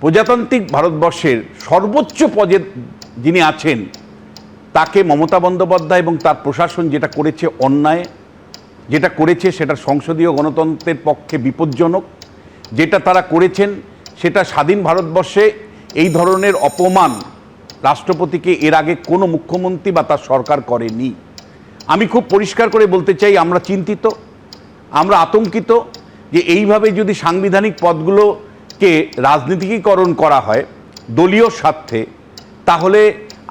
প্রজাতান্ত্রিক ভারতবর্ষের সর্বোচ্চ পদে যিনি আছেন তাকে মমতা বন্দ্যোপাধ্যায় এবং তার প্রশাসন যেটা করেছে অন্যায়, যেটা করেছে সেটা সংসদীয় গণতন্ত্রের পক্ষে বিপজ্জনক। যেটা তারা করেছেন সেটা স্বাধীন ভারতবর্ষে এই ধরনের অপমান রাষ্ট্রপতিকে এর আগে কোনো মুখ্যমন্ত্রী বা তার সরকার করেনি। আমি খুব পরিষ্কার করে বলতে চাই, আমরা চিন্তিত, আমরা আতঙ্কিত যে এইভাবে যদি সাংবিধানিক পদগুলোকে রাজনীতিকীকরণ করা হয় দলীয় স্বার্থে, তাহলে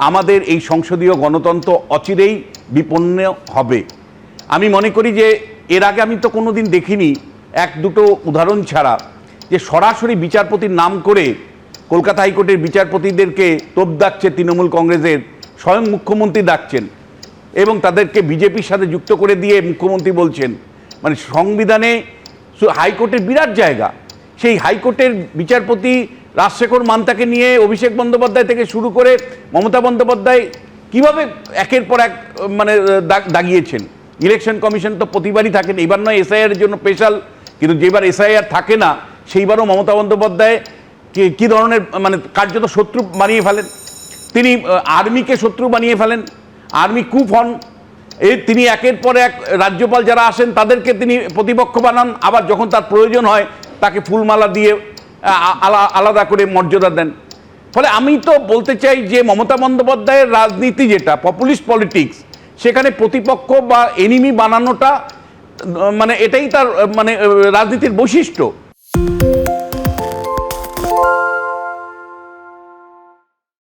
আমাদের এই সংসদীয় গণতন্ত্র অচিরেই বিপন্ন হবে। আমি মনে করি যে এর আগে আমি তো কোনো দিন দেখিনি, এক দুটো উদাহরণ ছাড়া, যে সরাসরি বিচারপতির নাম করে কলকাতা হাইকোর্টের বিচারপতিদেরকে তোপ দাগছে তৃণমূল কংগ্রেসের স্বয়ং মুখ্যমন্ত্রী ডাকছেন এবং তাদেরকে বিজেপির সাথে যুক্ত করে দিয়ে মুখ্যমন্ত্রী বলছেন। মানে সংবিধানে হাইকোর্টের বিরাট জায়গা, সেই হাইকোর্টের বিচারপতি রাজশেখর মান্তাকে নিয়ে অভিষেক বন্দ্যোপাধ্যায় থেকে শুরু করে মমতা বন্দ্যোপাধ্যায় কিভাবে একের পর এক মানে দাগিয়েছেন। ইলেকশন কমিশন তো প্রতিবারই থাকেন, এবার নয় এসআইআর জন্য স্পেশাল, কিন্তু যেবার এসআইআর থাকে না সেইবারও মমতা বন্দ্যোপাধ্যায় কী ধরনের মানে কার্যত শত্রু বানিয়ে ফেলেন। তিনি আর্মিকে শত্রু বানিয়ে ফেলেন, আর্মি কুপ হন। তিনি একের পর এক রাজ্যপাল যারা আসেন তাদেরকে তিনি প্রতিপক্ষ বানান, আবার যখন তার প্রয়োজন হয় তাকে ফুলমালা দিয়ে আলাদা করে মর্যাদা দেন। ফলে আমি তো বলতে চাই যে মমতা বন্দ্যোপাধ্যায়ের রাজনীতি যেটা পপুলিস্ট পলিটিক্স, সেখানে প্রতিপক্ষ বা এনিমি বানানোটা মানে এটাই তার মানে রাজনীতির বৈশিষ্ট্য।